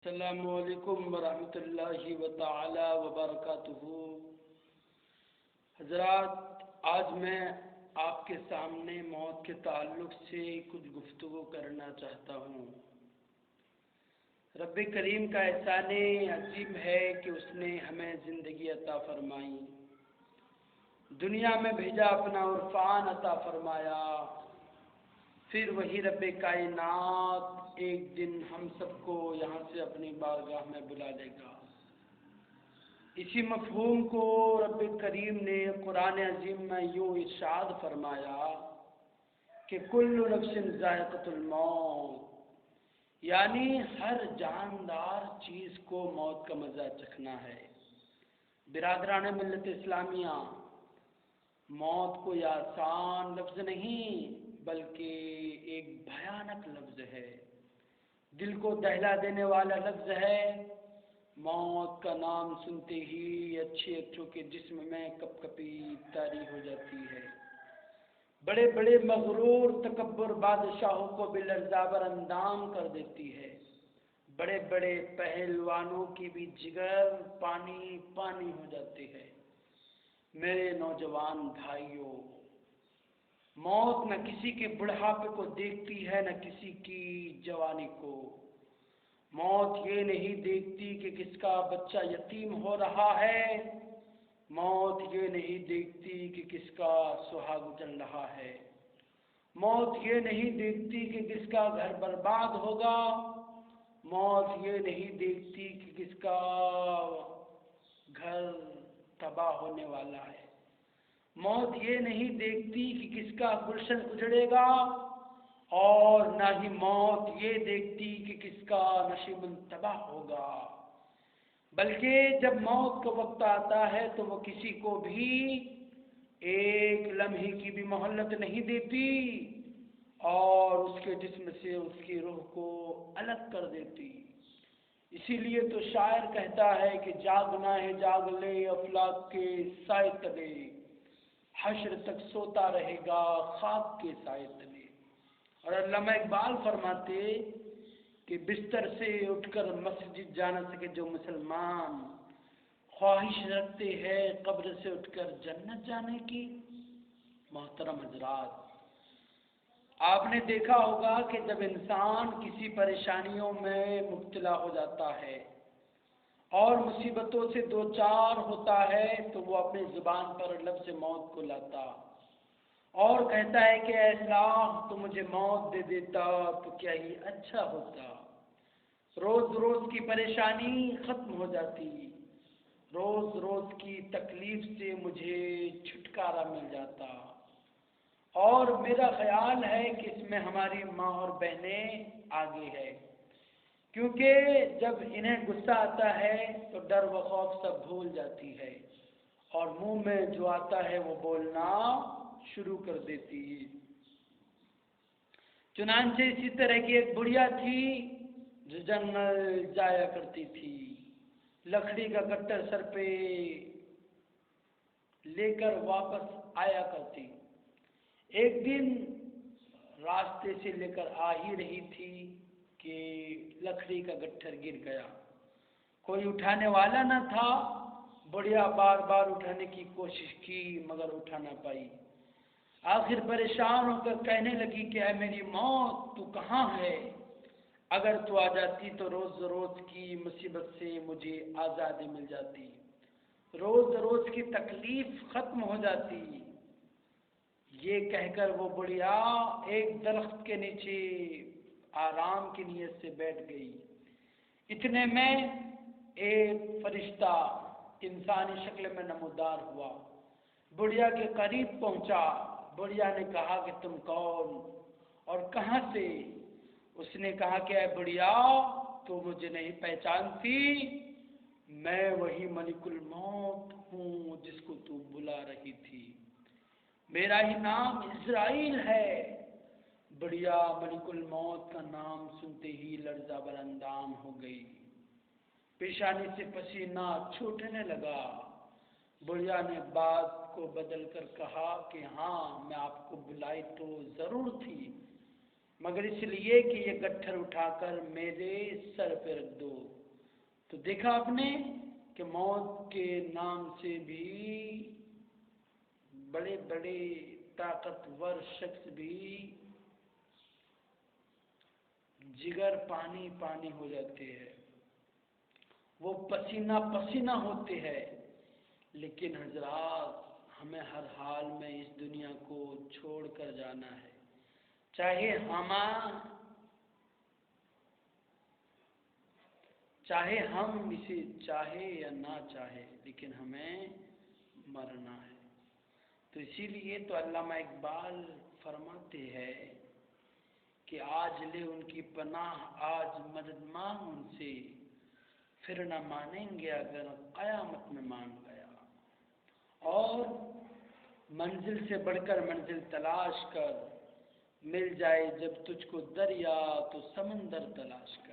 السلام علیکم ورحمۃ اللہ وتعالی وبرکاتہ۔ حضرات، آج میں آپ کے سامنے موت کے تعلق سے کچھ گفتگو کرنا چاہتا ہوں۔ رب کریم کا احسان عظیم ہے کہ اس نے ہمیں زندگی عطا فرمائی، دنیا میں بھیجا، اپنا عرفان عطا فرمایا، پھر وہی رب کائنات ایک دن ہم سب کو یہاں سے اپنی بارگاہ میں بلا لے گا۔ اسی مفہوم کو رب کریم نے قرآن عظیم میں یوں ارشاد فرمایا کہ کل نفس ذائقۃ الموت، یعنی ہر جاندار چیز کو موت کا مزہ چکھنا ہے۔ برادران ملت اسلامیہ، موت کوئی آسان لفظ نہیں بلکہ ایک بھیانک لفظ ہے، دل کو دہلا دینے والا لفظ ہے۔ موت کا نام سنتے ہی اچھوں کے جسم میں کپ کپی طاری ہو جاتی ہے۔ بڑے بڑے مغرور تکبر بادشاہوں کو بھی لرزابر اندام کر دیتی ہے۔ بڑے بڑے پہلوانوں کی بھی جگر پانی پانی ہو جاتے ہیں۔ میرے نوجوان بھائیوں، موت نہ کسی کے بڑھاپے کو دیکھتی ہے، نہ کسی کی جوانی کو۔ موت یہ نہیں دیکھتی کہ کس کا بچہ یتیم ہو رہا ہے، موت یہ نہیں دیکھتی کہ کس کا سہاگ جل رہا ہے، موت یہ نہیں دیکھتی کہ کس کا گھر برباد ہوگا، موت یہ نہیں دیکھتی کہ کس کا گھر تباہ ہونے والا ہے، موت یہ نہیں دیکھتی کہ کس کا گلشن اجڑے گا، اور نہ ہی موت یہ دیکھتی کہ کس کا نشیمن تباہ ہوگا۔ بلکہ جب موت کا وقت آتا ہے تو وہ کسی کو بھی ایک لمحے کی بھی مہلت نہیں دیتی اور اس کے جسم سے اس کی روح کو الگ کر دیتی۔ اسی لیے تو شاعر کہتا ہے کہ جاگنا ہے جاگ لے افلاک کے سائے تلے، حشر تک سوتا رہے گا خاک کے سائے تلے۔ اور علامہ اقبال فرماتے کہ بستر سے اٹھ کر مسجد جا نہ سکے جو مسلمان، خواہش رکھتے ہیں قبر سے اٹھ کر جنت جانے کی۔ محترم حضرات، آپ نے دیکھا ہوگا کہ جب انسان کسی پریشانیوں میں مبتلا ہو جاتا ہے اور مصیبتوں سے دوچار ہوتا ہے تو وہ اپنی زبان پر لفظ موت کو لاتا اور کہتا ہے کہ اے اللہ تو مجھے موت دے دیتا تو کیا ہی اچھا ہوتا۔ روز روز کی پریشانی ختم ہو جاتی، روز روز کی تکلیف سے مجھے چھٹکارا مل جاتا۔ اور میرا خیال ہے کہ اس میں ہماری ماں اور بہنیں آگے ہے، کیونکہ جب انہیں غصہ آتا ہے تو ڈر و خوف سب بھول جاتی ہے اور منہ میں جو آتا ہے وہ بولنا شروع کر دیتی ہے۔ چنانچہ اسی طرح کی ایک بڑھیا تھی جو جنگل جایا کرتی تھی، لکڑی کا گٹر سر پہ لے کر واپس آیا کرتی۔ ایک دن راستے سے لے کر آ ہی رہی تھی کہ لکڑی کا گٹر گر گیا، کوئی اٹھانے والا نہ تھا۔ بڑھیا بار بار اٹھانے کی کوشش کی مگر اٹھا نہ پائی۔ آخر پریشان ہو کر کہنے لگی کہ اے میری موت تو کہاں ہے؟ اگر تو آ جاتی تو روز روز کی مصیبت سے مجھے آزادی مل جاتی، روز روز کی تکلیف ختم ہو جاتی۔ یہ کہہ کر وہ بڑھیا ایک درخت کے نیچے آرام کی نیت سے بیٹھ گئی۔ اتنے میں ایک فرشتہ انسانی شکل میں نمودار ہوا، بڑھیا کے قریب پہنچا۔ بڑھیا نے کہا کہ تم کون اور کہاں سے؟ اس نے کہا کہ اے بڑھیا تو مجھے نہیں پہچانتی، میں وہی ملک الموت ہوں جس کو تو بلا رہی تھی، میرا ہی نام عزرائیل ہے۔ بڑھیا ملک الموت کا نام سنتے ہی لرزہ بر اندام ہو گئی، پیشانی سے پسینہ چھوٹنے لگا۔ بڑھیا نے بات کو بدل کر کہا کہ ہاں میں آپ کو بلائی تو ضرور تھی، مگر اس لیے کہ یہ گٹھر اٹھا کر میرے سر پہ رکھ دو۔ تو دیکھا آپ نے کہ موت کے نام سے بھی بڑے بڑے طاقتور شخص بھی جگر پانی پانی ہو جاتے ہیں، وہ پسینہ پسینہ ہوتے ہیں، لیکن حضرات ہمیں ہر حال میں اس دنیا کو چھوڑ کر جانا ہے، چاہے ہم اسے چاہے یا نہ چاہے، لیکن ہمیں مرنا ہے۔ تو اسی لیے تو علامہ اقبال فرماتے ہیں کہ آج لے ان کی پناہ، آج مدد مانگ ان سے، پھر نہ مانیں گے اگر قیامت میں مان گیا۔ اور منزل سے بڑھ کر منزل تلاش کر، مل جائے جب تجھ کو دریا تو سمندر تلاش کر۔